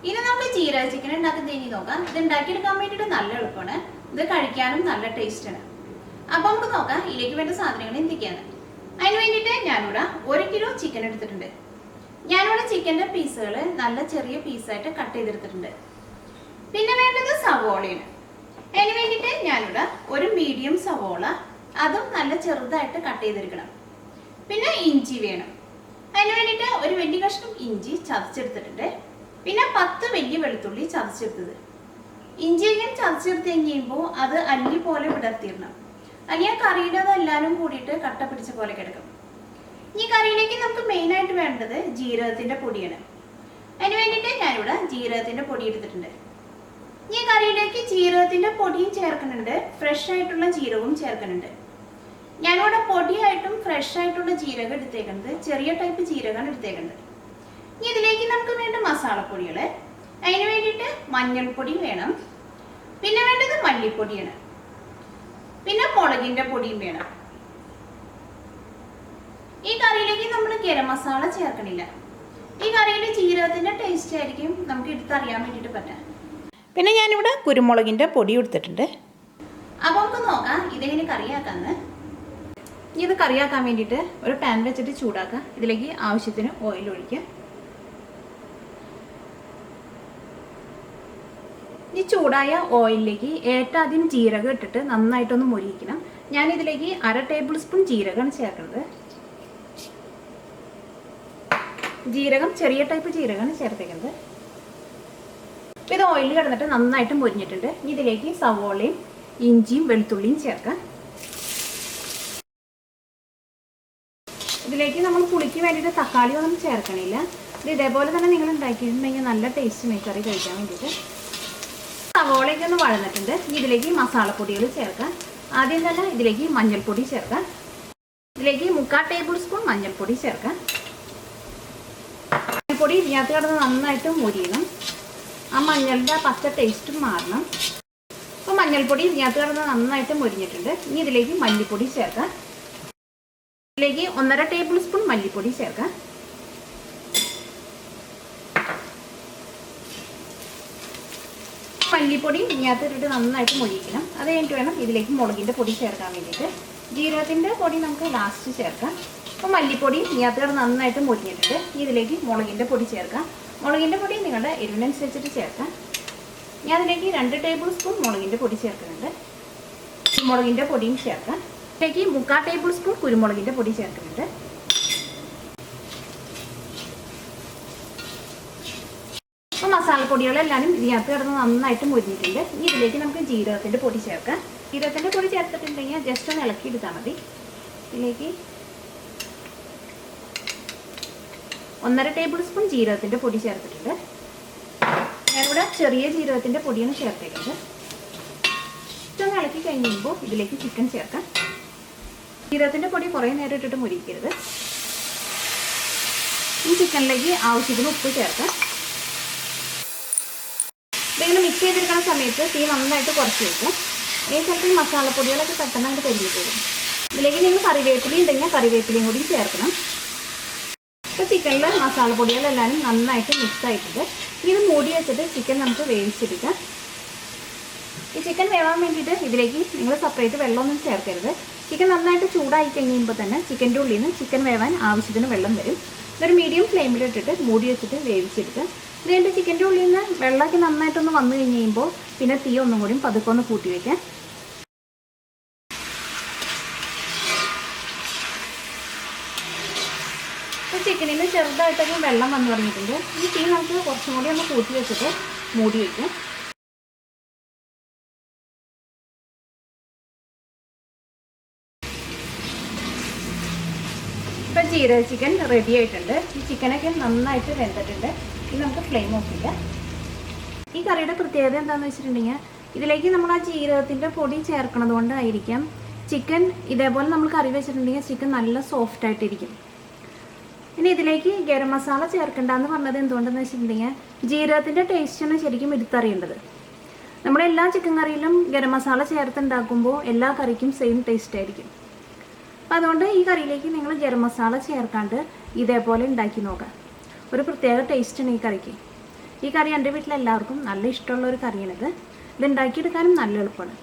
ഇനി നമുക്ക് ജീരക ചിക്കൻ ഉണ്ടാക്കുന്നത് ഇനി നോക്കാം. ഇത് ഉണ്ടാക്കിയെടുക്കാൻ വേണ്ടിയിട്ട് നല്ല എളുപ്പമാണ്. ഇത് കഴിക്കാനും നല്ല ടേസ്റ്റാണ്. അപ്പം നമുക്ക് നോക്കാം ഇതിലേക്ക് വേണ്ട സാധനങ്ങൾ എന്തൊക്കെയാണ്. അതിന് വേണ്ടിയിട്ട് ഞാനിവിടെ 1 കിലോ ചിക്കൻ എടുത്തിട്ടുണ്ട്. ഞാനിവിടെ ചിക്കൻ്റെ പീസുകൾ നല്ല ചെറിയ പീസായിട്ട് കട്ട് ചെയ്തെടുത്തിട്ടുണ്ട്. പിന്നെ വേണ്ടത് സവോളയാണ്. അതിന് വേണ്ടിയിട്ട് ഞാനിവിടെ ഒരു മീഡിയം സവോള, അതും നല്ല ചെറുതായിട്ട് കട്ട് ചെയ്തെടുക്കണം. പിന്നെ ഇഞ്ചി വേണം. അതിന് വേണ്ടിയിട്ട് ഒരു വലിയ കഷ്ണം ഇഞ്ചി ചതച്ചെടുത്തിട്ടുണ്ട്. പിന്നെ 10 വലിയ വെളുത്തുള്ളി ചതച്ചെടുത്തത്. ഇഞ്ചി ഇങ്ങനെ ചതച്ചെടുത്ത് കഴിയുമ്പോൾ അത് അല്ലി പോലെ വിടർത്തിയിടണം. അല്ലെങ്കിൽ ആ കറിയുടെ അതെല്ലാവരും കൂടിയിട്ട് കട്ട പിടിച്ച പോലെ കിടക്കും. ഈ കറിയിലേക്ക് നമുക്ക് മെയിനായിട്ട് വേണ്ടത് ജീരകത്തിൻ്റെ പൊടിയാണ്. അതിന് വേണ്ടിയിട്ട് ഞാനിവിടെ ജീരകത്തിൻ്റെ പൊടി എടുത്തിട്ടുണ്ട്. ഈ കറിയിലേക്ക് ജീരകത്തിൻ്റെ പൊടിയും ചേർക്കുന്നുണ്ട്, ഫ്രഷ് ആയിട്ടുള്ള ജീരകവും ചേർക്കുന്നുണ്ട്. ഞാനിവിടെ പൊടിയായിട്ടും ഫ്രഷ് ആയിട്ടുള്ള ജീരകം എടുത്തേക്കുന്നത്, ചെറിയ ടൈപ്പ് ജീരകമാണ് എടുത്തേക്കുന്നത്. ഇനി ഇതിലേക്ക് നമുക്ക് വേണ്ട മസാലപ്പൊടികൾ. അതിന് വേണ്ടിയിട്ട് മഞ്ഞൾപ്പൊടി വേണം. പിന്നെ വേണ്ടത് മല്ലിപ്പൊടിയാണ്. പിന്നെ മുളകിൻ്റെ പൊടിയും വേണം. ഈ കറിയിലേക്ക് നമ്മൾ ഗരം മസാല ചേർക്കണില്ല. ഈ കറിയിൽ ജീരകത്തിൻ്റെ ടേസ്റ്റ് ആയിരിക്കും നമുക്ക് എടുത്തറിയാൻ വേണ്ടിയിട്ട് പറ്റാം. പിന്നെ ഞാനിവിടെ കുരുമുളകിൻ്റെ പൊടി എടുത്തിട്ടുണ്ട്. അപ്പോൾ നമുക്ക് നോക്കാം ഇതെങ്ങനെ കറിയാക്കാന്ന്. ഇത് കറിയാക്കാൻ വേണ്ടിയിട്ട് ഒരു പാൻ വെച്ചിട്ട് ചൂടാക്കുക. ഇതിലേക്ക് ആവശ്യത്തിന് ഓയിൽ ഒഴിക്കുക. ഈ ചൂടായ ഓയിലിലേക്ക് ആദ്യം ജീരകം ഇട്ടിട്ട് നന്നായിട്ടൊന്ന് മൊരിയിക്കണം. ഞാനിതിലേക്ക് 1/2 ടേബിൾ സ്പൂൺ ജീരകമാണ് ചേർക്കുന്നത്. ജീരകം ചെറിയ ടൈപ്പ് ജീരകമാണ് ചേർത്തേക്കുന്നത്. അപ്പോൾ ഇത് ഓയിലിൽ കിടന്നിട്ട് നന്നായിട്ട് മൊരിഞ്ഞിട്ടുണ്ട്. ഇതിലേക്ക് സവോളയും ഇഞ്ചിയും വെളുത്തുള്ളിയും ചേർക്കാം. ഇതിലേക്ക് നമ്മൾ പുളിക്ക് വേണ്ടിയിട്ട് തക്കാളി ഒന്നും ചേർക്കണില്ല. ഇത് ഇതേപോലെ തന്നെ നിങ്ങൾ ഉണ്ടാക്കിയിട്ടുണ്ടെങ്കിൽ നല്ല ടേസ്റ്റ് കറി കഴിക്കാൻ വേണ്ടിയിട്ട്. സവോളയൊക്കെ ഒന്ന് വഴന്നിട്ടുണ്ട്. ഇതിലേക്ക് മസാലപ്പൊടികൾ ചേർക്കാം. ആദ്യം തന്നെ ഇതിലേക്ക് മഞ്ഞൾപ്പൊടി ചേർക്കാം. ഇതിലേക്ക് 3/4 ടേബിൾ സ്പൂൺ മഞ്ഞൾപ്പൊടി ചേർക്കാം. മഞ്ഞൾപ്പൊടി ഇതിനകത്ത് കിടന്ന് നന്നായിട്ട് മൊരിയണം. ആ മഞ്ഞളുടെ പച്ച ടേസ്റ്റും മാറണം. അപ്പോൾ മഞ്ഞൾപ്പൊടി ഇതിനകത്ത് കിടന്ന് നന്നായിട്ട് മൊരിഞ്ഞിട്ടുണ്ട്. ഇനി ഇതിലേക്ക് മല്ലിപ്പൊടി ചേർക്കാം. ഇതിലേക്ക് 1/2 ടേബിൾ സ്പൂൺ മല്ലിപ്പൊടി ചേർക്കാം. മല്ലിപ്പൊടി ഇതിനകത്ത് ഇട്ടിട്ട് നന്നായിട്ട് മൊഴിക്കണം. അത് കഴിഞ്ഞിട്ട് വേണം ഇതിലേക്ക് മുളകിൻ്റെ പൊടി ചേർക്കാൻ വേണ്ടിയിട്ട്. ജീരകത്തിൻ്റെ പൊടി നമുക്ക് ലാസ്റ്റ് ചേർക്കാം. അപ്പോൾ മല്ലിപ്പൊടി ഇതിനകത്ത് കിടന്ന് നന്നായിട്ട് മൊരിഞ്ഞിട്ടുണ്ട്. ഇതിലേക്ക് മുളകിൻ്റെ പൊടി ചേർക്കാം. മുളകിൻ്റെ പൊടി നിങ്ങളുടെ എരിവിനനുസരിച്ചിട്ട് ചേർക്കാം. ഞാൻ അതിലേക്ക് 2 ടേബിൾ സ്പൂൺ മുളകിൻ്റെ പൊടി ചേർക്കുന്നുണ്ട്. മുളകിൻ്റെ പൊടിയും ചേർക്കാം. ഇതിലേക്ക് 3/4 ടേബിൾ സ്പൂൺ കുരുമുളകിൻ്റെ പൊടി ചേർക്കുന്നുണ്ട്. അപ്പോൾ മസാലപ്പൊടികളെല്ലാം ഇതിനകത്ത് കിടന്ന് നന്നായിട്ട് മൊരിഞ്ഞിട്ടുണ്ട്. ഇനി ഇതിലേക്ക് നമുക്ക് ജീരകത്തിൻ്റെ പൊടി ചേർക്കാം. ജീരകത്തിൻ്റെ പൊടി ചേർത്തിട്ടുണ്ടെങ്കിൽ ജസ്റ്റ് ഒന്ന് ഇളക്കി എടുത്താൽ മതി. ഇതിലേക്ക് 1/2 ടേബിൾ സ്പൂൺ ജീരകത്തിൻ്റെ പൊടി ചേർത്തിട്ടുണ്ട്. ഞാനിവിടെ ചെറിയ ജീരകത്തിൻ്റെ പൊടിയാണ് ചേർത്തേക്കുന്നത്. ഇതൊന്ന് ഇളക്കി കഴിയുമ്പോൾ ഇതിലേക്ക് ചിക്കൻ ചേർക്കാം. ജീരകത്തിൻ്റെ പൊടി കുറേ നേരം ഇട്ടിട്ട് മൊരിക്കരുത്. ഈ ചിക്കനിലേക്ക് ആവശ്യത്തിന് ഉപ്പ് ചേർക്കാം. ഇതിങ്ങനെ മിക്സ് ചെയ്തെടുക്കുന്ന സമയത്ത് തീ നന്നായിട്ട് കുറച്ച് വയ്ക്കും. ഈ ചിലപ്പോൾ ഈ മസാലപ്പൊടികളൊക്കെ പെട്ടെന്നായിട്ട് കരിഞ്ഞു പോകും. ഇതിലേക്ക് നിങ്ങൾ കറിവേപ്പില ഉണ്ടെങ്കിൽ കറിവേപ്പിലയും കൂടി ചേർക്കണം. ഇപ്പോൾ ചിക്കനിൽ മസാലപ്പൊടികളെല്ലാം നന്നായിട്ട് മിക്സ് ആയിട്ടുണ്ട്. ഇത് മൂടി വെച്ചിട്ട് ചിക്കൻ നമുക്ക് വേവിച്ചെടുക്കാം. ഈ ചിക്കൻ വേവാൻ വേണ്ടിയിട്ട് ഇതിലേക്ക് നിങ്ങൾ സെപ്പറേറ്റ് വെള്ളമൊന്നും ചേർക്കരുത്. ചിക്കൻ നന്നായിട്ട് ചൂടായി കഴിയുമ്പോൾ തന്നെ ചിക്കൻ്റെ ഉള്ളിൽ നിന്ന് ചിക്കൻ വേവാൻ ആവശ്യത്തിന് വെള്ളം വരും. ഇതൊരു മീഡിയം ഫ്ലെയിമിലിട്ടിട്ട് മൂടി വെച്ചിട്ട് വേവിച്ചെടുക്കുക. ഇത് കഴിഞ്ഞിട്ട് ചിക്കൻ്റെ ഉള്ളിൽ നിന്ന് വെള്ളമൊക്കെ നന്നായിട്ടൊന്ന് വന്നു കഴിഞ്ഞ് കഴിയുമ്പോൾ പിന്നെ തീ ഒന്നും കൂടി പതുക്കെ ഒന്ന് കൂട്ടി വയ്ക്കാം. ഇപ്പോൾ ചിക്കനിൽ നിന്ന് ചെറുതായിട്ടൊക്കെ വെള്ളം വന്നു തുടങ്ങിയിട്ടുണ്ട്. ഈ തീ നമുക്ക് കുറച്ചും കൂടി ഒന്ന് കൂട്ടി വെച്ചിട്ട് മൂടി വയ്ക്കാം. ഇപ്പോൾ ജീരക ചിക്കൻ റെഡി ആയിട്ടുണ്ട്. ഈ ചിക്കനൊക്കെ നന്നായിട്ട് വെന്തിട്ടുണ്ട്. ഇനി നമുക്ക് ഫ്ലെയിം ഓഫ് ചെയ്യാം. ഈ കറിയുടെ പ്രത്യേകത എന്താണെന്ന് വെച്ചിട്ടുണ്ടെങ്കിൽ ഇതിലേക്ക് നമ്മൾ ആ ജീരകത്തിൻ്റെ പൊടി ചേർക്കണത് കൊണ്ടായിരിക്കാം ചിക്കൻ ഇതേപോലെ നമ്മൾ കറി വെച്ചിട്ടുണ്ടെങ്കിൽ ചിക്കൻ നല്ല സോഫ്റ്റ് ആയിട്ടിരിക്കും. ഇനി ഇതിലേക്ക് ഗരം മസാല ചേർക്കണ്ടെന്ന് പറഞ്ഞത് എന്തുകൊണ്ടെന്ന് വെച്ചിട്ടുണ്ടെങ്കിൽ ജീരകത്തിൻ്റെ ടേസ്റ്റാണ് ശരിക്കും എടുത്തറിയേണ്ടത്. നമ്മളെല്ലാ ചിക്കൻ കറിയിലും ഗരം മസാല ചേർത്തുണ്ടാക്കുമ്പോൾ എല്ലാ കറിക്കും സെയിം ടേസ്റ്റ് ആയിരിക്കും. അപ്പോൾ അതുകൊണ്ട് ഈ കറിയിലേക്ക് നിങ്ങൾ ഗരം മസാല ചേർക്കാണ്ട് ഇതേപോലെ ഉണ്ടാക്കി നോക്കാം. ഒരു പ്രത്യേക ടേസ്റ്റാണ് ഈ കറിക്ക്. ഈ കറി എൻ്റെ വീട്ടിലെല്ലാവർക്കും നല്ല ഇഷ്ടമുള്ള ഒരു കറിയാണിത്. ഇത് ഉണ്ടാക്കിയെടുക്കാനും നല്ല എളുപ്പമാണ്.